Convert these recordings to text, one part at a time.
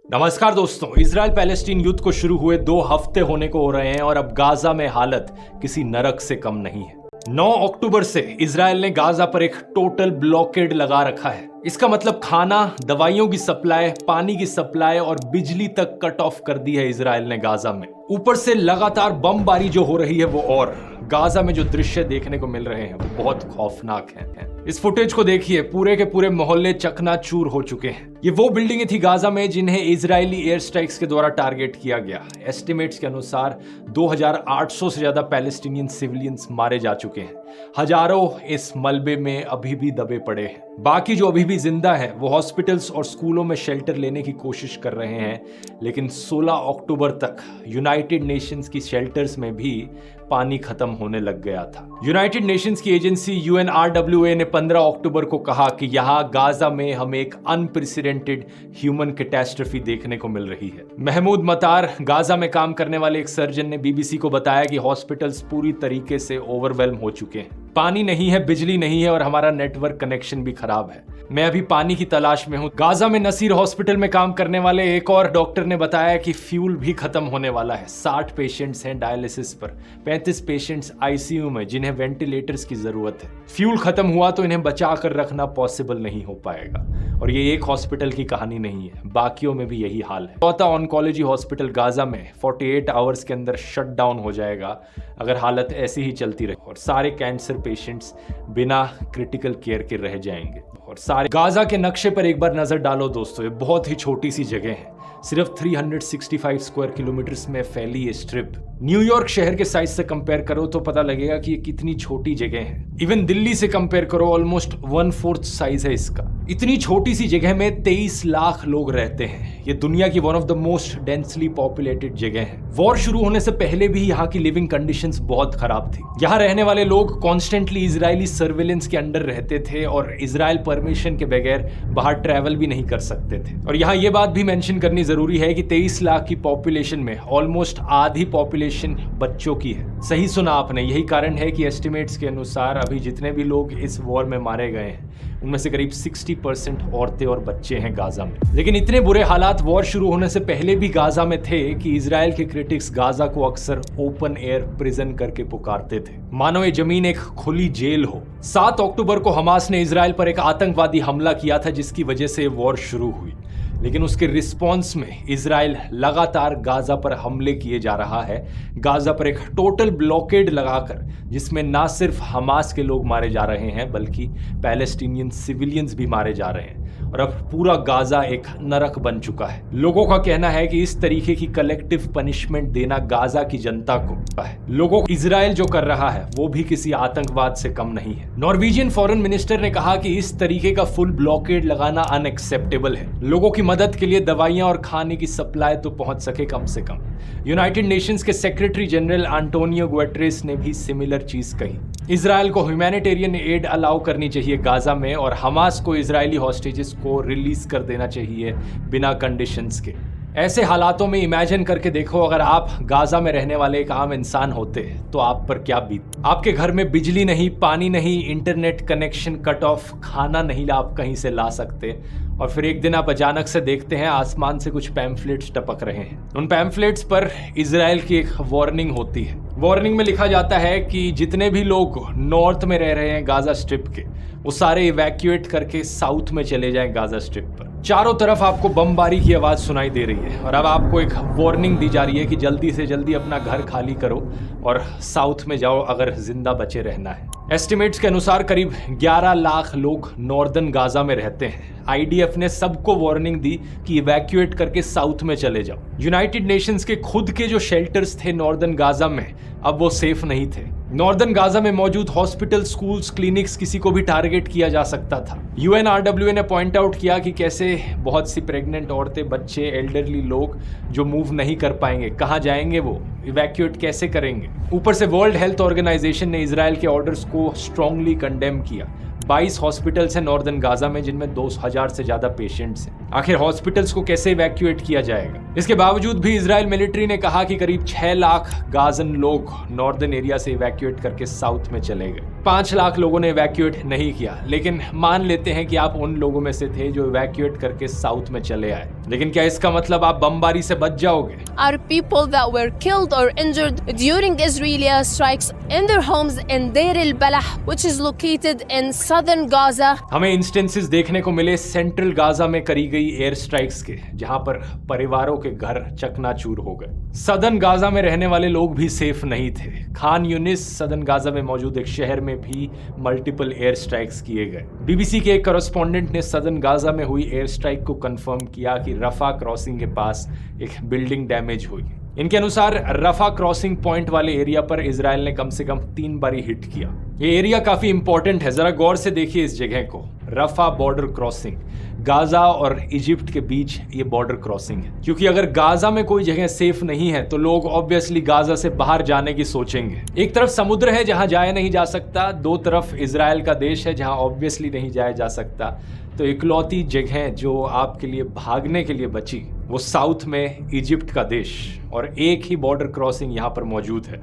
नमस्कार दोस्तों, Israel Palestine युद्ध को शुरू हुए 2 हफ्ते होने को हो रहे हैं और अब गाजा में हालत किसी नरक से कम नहीं है। 9 अक्टूबर से इजराइल ने गाजा पर एक टोटल ब्लॉकेड लगा रखा है। इसका मतलब खाना, दवाइयों की सप्लाई, पानी की सप्लाई और बिजली तक कट ऑफ कर दी है इजराइल ने गाजा में। ऊपर से लगातार बमबारी जो हो रही है वो, और गाजा में जो दृश्य देखने को मिल रहे हैं वो बहुत खौफनाक हैं। इस फुटेज को देखिए, पूरे के पूरे मोहल्ले चकनाचूर हो चुके हैं। ये वो बिल्डिंगें थी गाजा में जिन्हें इजरायली एयर स्ट्राइक्स के द्वारा टारगेट किया गया। एस्टिमेट्स के अनुसार 2800 से ज्यादा पैलेस्टीनियन सिविलियंस मारे जा चुके हैं। हजारों इस मलबे में अभी भी दबे पड़े हैं। बाकी जो अभी भी जिंदा है वो हॉस्पिटल्स और स्कूलों में शेल्टर लेने की कोशिश कर रहे हैं, लेकिन 16 अक्टूबर तक यूनाइटेड नेशंस की शेल्टर्स में भी पानी खत्म होने लग गया था। यूनाइटेड नेशंस की एजेंसी UNRWA ने 15 अक्टूबर को कहा कि यहाँ गाजा में हमें एक अनप्रेसिडेंटेड ह्यूमन कैटास्ट्रोफी देखने को मिल रही है। महमूद मतार, गाजा में काम करने वाले एक सर्जन, ने BBC को बताया कि हॉस्पिटल्स पूरी तरीके से ओवरवेल्म हो चुके हैं। पानी नहीं है, बिजली नहीं है और हमारा नेटवर्क कनेक्शन भी खराब है। मैं अभी पानी की तलाश में हूं। गाजा में नसीर हॉस्पिटल में काम करने वाले एक और डॉक्टर ने बताया कि फ्यूल भी खत्म होने वाला है। 60 पेशेंट्स हैं डायलिसिस पर, 35 पेशेंट्स ICU में जिन्हें वेंटिलेटर्स की जरूरत है। फ्यूल खत्म हुआ तो इन्हें बचा कर रखना पॉसिबल नहीं हो पाएगा। और ये एक हॉस्पिटल की कहानी नहीं है, बाकियों में भी यही हाल है। चौथा ऑन्कोलॉजी हॉस्पिटल गाजा में 48 आवर्स के अंदर शट डाउन हो जाएगा अगर हालत ऐसी ही चलती रहे, और सारे कैंसर पेशेंट्स बिना क्रिटिकल केयर के रह जाएंगे। और सारे गाजा के नक्शे पर एक बार नजर डालो दोस्तों, ये बहुत ही छोटी सी जगह है। सिर्फ 365 स्क्वायर किलोमीटर्स में फैली ये स्ट्रिप। न्यूयॉर्क शहर के साइज से कंपेयर करो तो पता लगेगा कि ये कितनी छोटी जगह है। इवन दिल्ली से कंपेयर करो, ऑलमोस्ट 1/4 साइज है इसका। इतनी छोटी सी जगह में 23 लाख लोग रहते हैं। ये दुनिया की one of the most densely populated जगह है। वॉर शुरू होने से पहले भी यहाँ की लिविंग कंडीशंस बहुत खराब थी। यहाँ रहने वाले लोग कॉन्स्टेंटली इजरायली सर्वेलेंस के अंडर रहते थे और इजराइल परमिशन के बगैर बाहर ट्रैवल भी नहीं कर सकते थे। और यहाँ ये बात भी मेंशन करनी जरूरी है कि 23 लाख की पॉपुलेशन में ऑलमोस्ट आधी पॉपुलेशन बच्चों की है। सही सुना आपने, यही कारण है कि एस्टिमेट्स के अनुसार अभी जितने भी लोग इस वॉर में मारे गए हैं उनमें से करीब 60% औरतें और बच्चे हैं गाजा में। लेकिन इतने बुरे हालात वॉर शुरू होने से पहले भी गाजा में थे कि इजराइल के क्रिटिक्स गाजा को अक्सर ओपन एयर प्रिजन करके पुकारते थे, मानो ये जमीन एक खुली जेल हो। 7 अक्टूबर को हमास ने इजराइल पर एक आतंकवादी हमला किया था जिसकी वजह से वॉर शुरू हुई। लेकिन उसके रिस्पॉन्स में इजराइल लगातार गाजा पर हमले किए जा रहा है। गाजा पर एक टोटल ब्लॉकेड लगाकर, जिसमें ना सिर्फ हमास के लोग मारे जा रहे हैं बल्कि पैलेस्टीनियन सिविलियंस भी मारे जा रहे हैं। और अब पूरा गाजा एक नरक बन चुका है। लोगों का कहना है कि इस तरीके की कलेक्टिव पनिशमेंट देना गाजा की जनता को है। लोगों को इजराइल जो कर रहा है वो भी किसी आतंकवाद से कम नहीं है। नॉर्वेजियन फॉरेन मिनिस्टर ने कहा कि इस तरीके का फुल ब्लॉकेड लगाना अनएक्सेप्टेबल है। लोगों की मदद के लिए दवाइयां और खाने की सप्लाई तो पहुंच सके कम से कम। यूनाइटेड नेशंस के सेक्रेटरी जनरल एंटोनियो गुटेरेस ने भी सिमिलर चीज कही। इजराइल को ह्यूमैनिटेरियन एड अलाउ करनी चाहिए गाजा में, और हमास को इजरायली हॉस्टेजेस को रिलीज कर देना चाहिए बिना कंडीशंस के। ऐसे हालातों में इमेजिन करके देखो, अगर आप गाजा में रहने वाले एक आम इंसान होते तो आप पर क्या बीत। आपके घर में बिजली नहीं, पानी नहीं, इंटरनेट कनेक्शन कट ऑफ, खाना नहीं आप कहीं से ला सकते, और फिर एक दिन आप अचानक से देखते हैं आसमान से कुछ पैम्फलेट्स टपक रहे हैं। उन पैम्फलेट्स पर इजराइल की एक वार्निंग होती है। वार्निंग में लिखा जाता है कि जितने भी लोग नॉर्थ में रह रहे हैं गाजा स्ट्रिप के, वो सारे इवैक्यूएट करके साउथ में चले जाएं गाजा स्ट्रिप पर। चारों तरफ आपको बमबारी की आवाज सुनाई दे रही है और अब आपको एक वार्निंग दी जा रही है कि जल्दी से जल्दी अपना घर खाली करो और साउथ में जाओ अगर जिंदा बचे रहना है। एस्टिमेट्स के अनुसार करीब 11 लाख लोग नॉर्दर्न गाजा में रहते हैं। IDF ने सबको वार्निंग दी कि इवैक्यूएट करके साउथ में चले जाओ। यूनाइटेड नेशंस के खुद के जो शेल्टर्स थे नॉर्दर्न गाजा में, अब वो सेफ नहीं थे। नॉर्दर्न गाजा में मौजूद हॉस्पिटल, स्कूल्स, क्लिनिक्स, किसी को भी टारगेट किया जा सकता था। UNRWA ने पॉइंट आउट किया कि कैसे बहुत सी प्रेग्नेंट औरतें, बच्चे, एल्डरली लोग जो मूव नहीं कर पाएंगे, कहाँ जाएंगे, वो इवैक्यूएट कैसे करेंगे। ऊपर से वर्ल्ड हेल्थ ऑर्गेनाइजेशन ने इजराइल के ऑर्डर्स को स्ट्रांगली कंडेम किया। 22 हॉस्पिटल्स हैं नॉर्दर्न गाजा में जिनमें 2000 से ज्यादा पेशेंट्स हैं। आखिर हॉस्पिटल्स को कैसे इवैक्यूएट किया जाएगा? इसके बावजूद भी इजराइल मिलिट्री ने कहा कि करीब 6 लाख गाजन लोग नॉर्दर्न एरिया से इवैक्यूएट करके साउथ में चले गए। 5 लाख लोगों ने इवैक्यूएट नहीं किया, लेकिन मान लेते हैं कि आप उन लोगों में से थे जो इवैक्यूएट करके साउथ में चले आए। लेकिन क्या इसका मतलब आप बमबारी से बच जाओगे? Are people that were killed or injured during Israeli strikes in their homes in Deir al-Balah, which is located in southern Gaza. हमें इंस्टेंसेस देखने को मिले सेंट्रल गाजा में करी गई एयर स्ट्राइक्स के, जहां पर परिवारों के घर चकनाचूर हो गए। सदर्न गाजा में रहने वाले लोग भी सेफ नहीं थे। खान यूनिस सदर्न गाजा में मौजूद एक शहर में भी मल्टीपल एयर स्ट्राइक्स किए गए। बीबीसी के एक कॉरेस्पॉन्डेंट ने सदर्न गाजा में हुई एयर स्ट्राइक को कंफर्म किया कि रफा क्रॉसिंग के पास एक बिल्डिंग डैमेज हुई। इनके अनुसार रफा क्रॉसिंग पॉइंट वाले एरिया पर इजराइल ने कम से कम 3 बारी हिट किया। ये एरिया काफी इंपॉर्टेंट है, जरा गौर से देखिए इस जगह को। रफा बॉर्डर क्रॉसिंग, गाजा और इजिप्ट के बीच ये बॉर्डर क्रॉसिंग है, क्योंकि अगर गाजा में कोई जगह सेफ नहीं है तो लोग ऑब्वियसली गाजा से बाहर जाने की सोचेंगे। एक तरफ समुद्र है जहां जाया नहीं जा सकता, दो तरफ इजराइल का देश है जहां ऑब्वियसली नहीं जाया जा सकता। तो इकलौती जगह जो आपके लिए भागने के लिए बची वो साउथ में इजिप्ट का देश, और एक ही बॉर्डर क्रॉसिंग यहाँ पर मौजूद है,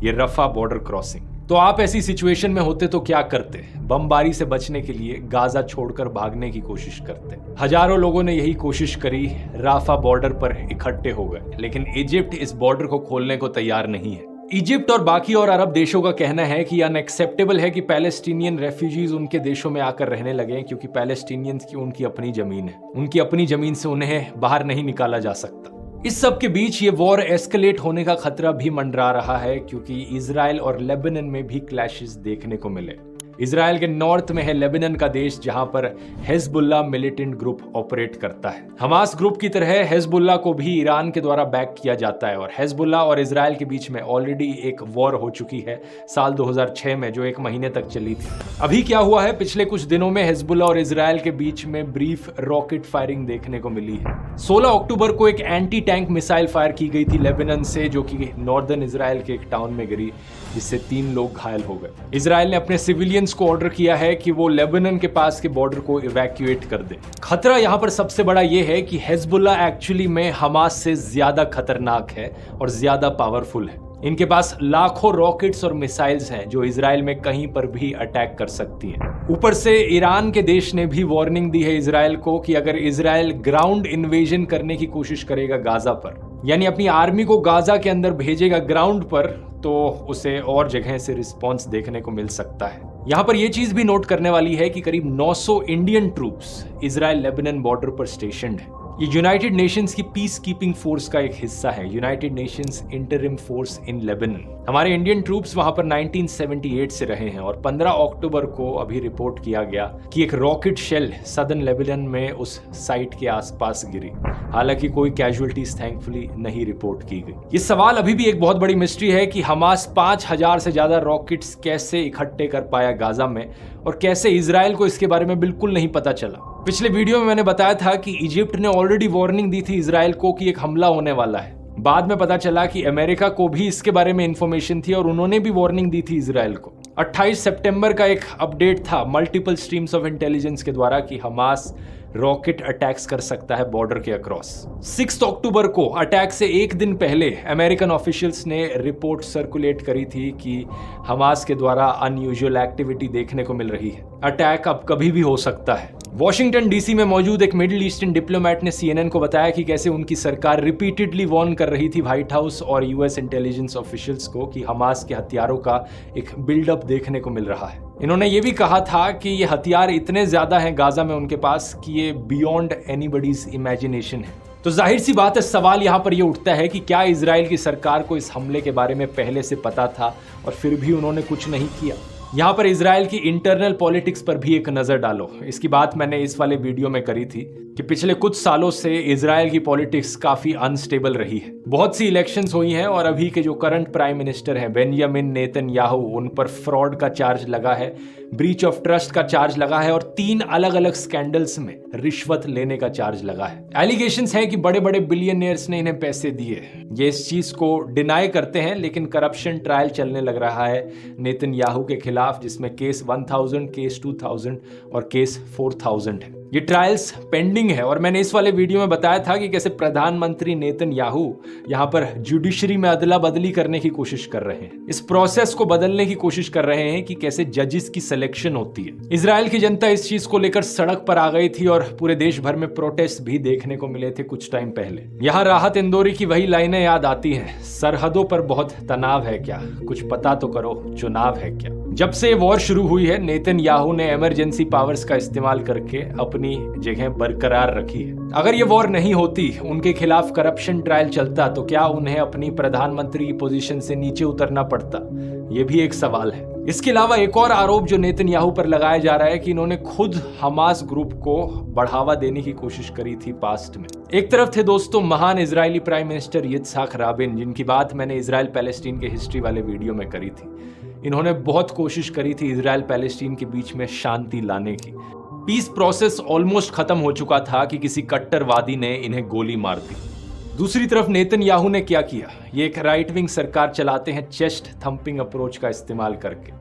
ये रफा बॉर्डर क्रॉसिंग। तो आप ऐसी सिचुएशन में होते तो क्या करते? बमबारी से बचने के लिए गाजा छोड़कर भागने की कोशिश करते। हजारों लोगों ने यही कोशिश करी, राफा बॉर्डर पर इकट्ठे हो गए, लेकिन इजिप्ट इस बॉर्डर को खोलने को तैयार नहीं है। इजिप्ट और बाकी और अरब देशों का कहना है कि अनएक्सेप्टेबल है कि पैलेस्टीनियन रेफ्यूजीज उनके देशों में आकर रहने लगे, क्योंकि पैलेस्टीनियंस की उनकी अपनी जमीन है, उनकी अपनी जमीन से उन्हें बाहर नहीं निकाला जा सकता। इस सब के बीच ये वॉर एस्केलेट होने का खतरा भी मंडरा रहा है, क्योंकि इजराइल और लेबनान में भी क्लैशेस देखने को मिले। इजराइल के नॉर्थ में है लेबनान का देश, जहां पर हिजबुल्लाह मिलिटेंट ग्रुप ऑपरेट करता है। हमास ग्रुप की तरह हिजबुल्लाह को भी ईरान के द्वारा बैक किया जाता है, और हिजबुल्लाह और इजराइल के बीच में ऑलरेडी एक वॉर हो चुकी है साल 2006 में, जो 1 महीने तक चली थी। अभी क्या हुआ है, पिछले कुछ दिनों में हिजबुल्लाह और इजराइल के बीच में ब्रीफ रॉकेट फायरिंग देखने को मिली है। 16 अक्टूबर को एक एंटी टैंक मिसाइल फायर की गई थी लेबनान से, जो कि नॉर्दर्न इजराइल के एक टाउन में गिरी, जिससे 3 लोग घायल हो गए। इजराइल ने अपने सिविलियंस को ऑर्डर किया है कि वो लेबनान के पास के बॉर्डर को इवैक्यूएट कर दे। खतरा यहां पर सबसे बड़ा ये है कि हिजबुल्लाह एक्चुअली में हमास से ज्यादा खतरनाक है और ज्यादा पावरफुल है। इनके पास लाखों रॉकेट्स और मिसाइल्स हैं जो इजराइल में कहीं पर भी अटैक कर सकती हैं। ऊपर से ईरान के देश ने भी वार्निंग दी है इजराइल को कि अगर इजराइल ग्राउंड इन्वेजन करने की कोशिश करेगा गाजा पर, यानी अपनी आर्मी को गाजा के अंदर भेजेगा ग्राउंड पर, तो उसे और जगह से रिस्पॉन्स देखने को मिल सकता है। यहां पर यह चीज भी नोट करने वाली है कि करीब 900 Indian troops Israel Lebanon border पर स्टेशन्ड है। ये यूनाइटेड नेशंस की पीस कीपिंग फोर्स का एक हिस्सा है, United Nations interim force in Lebanon. हमारे इंडियन ट्रूप्स वहां पर 1978 से रहे हैं, और 15 अक्टूबर को अभी रिपोर्ट किया गया कि एक रॉकेट शेल सदर्न लेबनान में उस साइट के आसपास गिरी। हालांकि कोई कैजुअलिटीज थैंकफुली नहीं रिपोर्ट की गई। ये सवाल अभी भी एक बहुत बड़ी मिस्ट्री है कि हमास 5000 से ज्यादा रॉकेट्स कैसे इकट्ठे कर पाया गाजा में, और कैसे इजराइल को इसके बारे में बिल्कुल नहीं पता चला। पिछले वीडियो में मैंने बताया था कि इजिप्ट ने ऑलरेडी वार्निंग दी थी इजराइल को कि एक हमला होने वाला है। बाद में पता चला कि अमेरिका को भी इसके बारे में इंफॉर्मेशन थी और उन्होंने भी वार्निंग दी थी इजराइल को। 28 सितंबर का एक अपडेट था मल्टीपल स्ट्रीम्स ऑफ इंटेलिजेंस के द्वारा कि हमास रॉकेट अटैक्स कर सकता है बॉर्डर के अक्रॉस। 6 अक्टूबर को अटैक से एक दिन पहले अमेरिकन ऑफिशियल्स ने रिपोर्ट सर्कुलेट करी थी कि हमास के द्वारा अनयूजुअल एक्टिविटी देखने को मिल रही है, अटैक अब कभी भी हो सकता है। वॉशिंगटन डीसी में मौजूद एक मिडिल ईस्टर्न डिप्लोमेट ने CNN को बताया कि कैसे उनकी सरकार रिपीटेडली वार्न कर रही थी व्हाइट हाउस और यूएस इंटेलिजेंस ऑफिशियल्स को कि हमास के हथियारों का एक बिल्डअप देखने को मिल रहा है। इन्होंने ये भी कहा था कि ये हथियार इतने ज्यादा हैं गाजा में उनके पास कि ये बियॉन्ड एनीबडीज इमेजिनेशन है। तो जाहिर सी बात है, सवाल यहाँ पर ये उठता है कि क्या इजराइल की सरकार को इस हमले के बारे में पहले से पता था और फिर भी उन्होंने कुछ नहीं किया। यहाँ पर इजराइल की इंटरनल पॉलिटिक्स पर भी एक नजर डालो। इसकी बात मैंने इस वाले वीडियो में करी थी कि पिछले कुछ सालों से इजराइल की पॉलिटिक्स काफी अनस्टेबल रही है। बहुत सी इलेक्शंस हुई हैं और अभी के जो करंट प्राइम मिनिस्टर हैं बेंजामिन नेतन्याहू, उन पर फ्रॉड का चार्ज लगा है, ब्रीच ऑफ ट्रस्ट का चार्ज लगा है और 3 अलग अलग स्कैंडल्स में रिश्वत लेने का चार्ज लगा है। एलिगेशंस है कि बड़े बड़े बिलियनियर्स ने इन्हें पैसे दिए। ये इस चीज को डिनाई करते हैं, लेकिन करप्शन ट्रायल चलने लग रहा है नेतन्याहू के खिलाफ, जिसमें केस 1000, केस 2000 और केस 4000 है। ये ट्रायल्स पेंडिंग है और मैंने इस वाले वीडियो में बताया था कि कैसे प्रधानमंत्री नेतन्याहू यहाँ पर जुडिशरी में अदला बदली करने की कोशिश कर रहे हैं, इस प्रोसेस को बदलने की कोशिश कर रहे हैं कि कैसे जजेस की सिलेक्शन होती है। इजराइल की जनता इस चीज को लेकर सड़क पर आ गई थी और पूरे देश भर में प्रोटेस्ट भी देखने को मिले थे कुछ टाइम पहले। यहाँ राहत इंदौरी की वही लाइनें याद आती हैं, सरहदों पर बहुत तनाव है क्या, कुछ पता तो करो, चुनाव है क्या। जब से वॉर शुरू हुई है, नेतन्याहू ने इमरजेंसी पावर्स का इस्तेमाल करके अपनी जगह बरकरार रखी है। अगर ये वॉर नहीं होती, उनके खिलाफ करप्शन ट्रायल चलता, तो क्या उन्हें अपनी प्रधानमंत्री की पोजीशन से नीचे उतरना पड़ता? ये भी एक सवाल है। इसके अलावा एक और आरोप जो नेतन्याहू पर लगाया जा रहा है कि इन्होंने खुद हमास ग्रुप को बढ़ावा देने की कोशिश करी थी पास्ट में। एक तरफ थे दोस्तों महान इजरायली प्राइम मिनिस्टर यित्जहाक राबिन, जिनकी बात मैंने इजराइल पैलेस्टीन के हिस्ट्री वाले वीडियो में करी थी। इन्होंने बहुत कोशिश करी थी इजराइल पैलेस्टीन के बीच में शांति लाने की। पीस प्रोसेस ऑलमोस्ट खत्म हो चुका था कि किसी कट्टरवादी ने इन्हें गोली मार दी। दूसरी तरफ नेतन्याहू ने क्या किया? ये एक राइट विंग सरकार चलाते हैं चेस्ट थंपिंग अप्रोच का इस्तेमाल करके।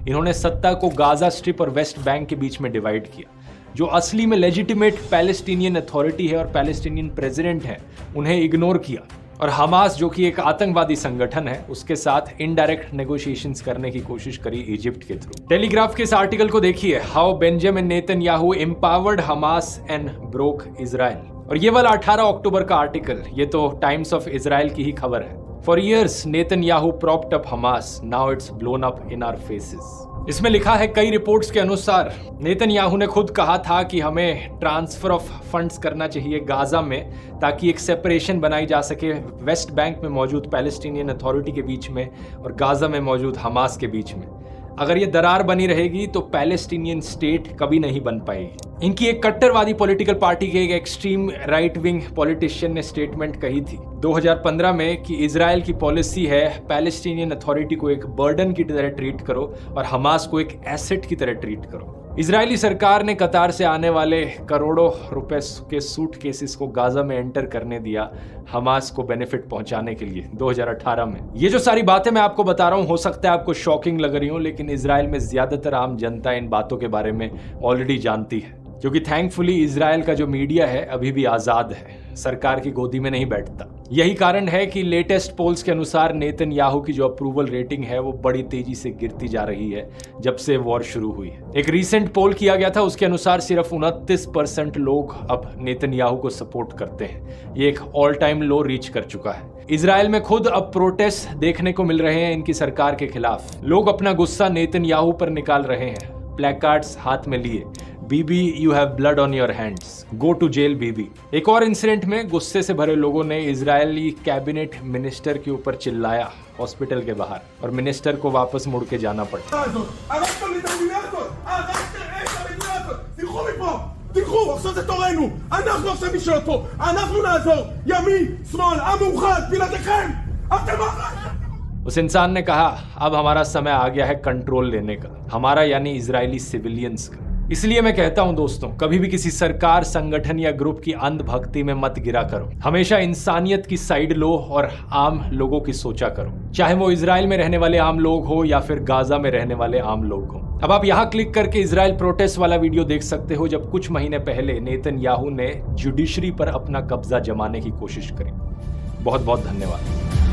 इन्होंने सत्ता को गाजा स्ट्रिप और वेस्ट बैंक के बीच में डिवाइड किया। जो असली में लेजिटिमेट पैलेस्टीनियन अथॉरिटी है और पैलेस्टीनियन प्रेसिडेंट है, उन्हें इग्नोर किया और हमास, जो कि एक आतंकवादी संगठन है, उसके साथ इनडायरेक्ट नेगोशिएशंस करने की कोशिश करी इजिप्ट के थ्रू। टेलीग्राफ के इस आर्टिकल को देखिए, how Benjamin Netanyahu empowered Hamas and broke Israel. और ये वाला 18 अक्टूबर का आर्टिकल, ये तो टाइम्स ऑफ इजराइल की ही खबर है। For years Netanyahu propped up Hamas, now it's blown up in our faces. इसमें लिखा है, कई रिपोर्ट्स के अनुसार नेतन्याहू ने खुद कहा था कि हमें ट्रांसफर ऑफ फंड्स करना चाहिए गाजा में, ताकि एक सेपरेशन बनाई जा सके वेस्ट बैंक में मौजूद पैलेस्टीनियन अथॉरिटी के बीच में और गाजा में मौजूद हमास के बीच में। अगर ये दरार बनी रहेगी तो पैलेस्टीनियन स्टेट कभी नहीं बन पाएगी। इनकी एक कट्टरवादी पॉलिटिकल पार्टी के एक एक्सट्रीम राइट विंग पॉलिटिशियन ने स्टेटमेंट कही थी 2015 में कि इजराइल की पॉलिसी है पैलेस्टीनियन अथॉरिटी को एक बर्डन की तरह ट्रीट करो और हमास को एक एसेट की तरह ट्रीट करो। इजरायली सरकार ने कतार से आने वाले करोड़ों रुपए के सूट केसेस को गाजा में एंटर करने दिया हमास को बेनिफिट पहुंचाने के लिए 2018 में। ये जो सारी बातें मैं आपको बता रहा हूं, हो सकता है आपको शॉकिंग लग रही हो, लेकिन इजराइल में ज्यादातर आम जनता इन बातों के बारे में ऑलरेडी जानती है, क्योंकि थैंकफुली इजराइल का जो मीडिया है अभी भी आजाद है, सरकार की गोदी में नहीं बैठता। यही कारण है कि लेटेस्ट पोल्स के अनुसार नेतन्याहू की जो अप्रूवल रेटिंग है वो बड़ी तेजी से गिरती जा रही है जब से वॉर शुरू हुई है। एक रीसेंट पोल किया गया था, उसके अनुसार सिर्फ 29% लोग अब नेतन्याहू को सपोर्ट करते हैं। ये एक ऑल टाइम लो रीच कर चुका है। इजराइल में खुद अब प्रोटेस्ट देखने को मिल रहे हैं इनकी सरकार के खिलाफ। लोग अपना गुस्सा नेतन्याहू पर निकाल रहे हैं, प्लेकार्ड्स हाथ में लिए, Bibi you have blood on your hands, go to jail Bibi. एक और इंसिडेंट में गुस्से से भरे लोगों ने इजरायली कैबिनेट मिनिस्टर के ऊपर चिल्लाया हॉस्पिटल के बाहर, और मिनिस्टर को वापस मुड़ के जाना पड़ा। उस इंसान ने कहा, अब हमारा समय आ गया है कंट्रोल लेने का, हमारा यानी इजरायली सिविलियंस का। इसलिए मैं कहता हूं दोस्तों, कभी भी किसी सरकार, संगठन या ग्रुप की अंधभक्ति में मत गिरा करो। हमेशा इंसानियत की साइड लो और आम लोगों की सोचा करो, चाहे वो इजराइल में रहने वाले आम लोग हो या फिर गाजा में रहने वाले आम लोग हो। अब आप यहाँ क्लिक करके इजराइल प्रोटेस्ट वाला वीडियो देख सकते हो, जब कुछ महीने पहले नेतन्याहू ने जुडिशरी पर अपना कब्जा जमाने की कोशिश करी। बहुत बहुत धन्यवाद।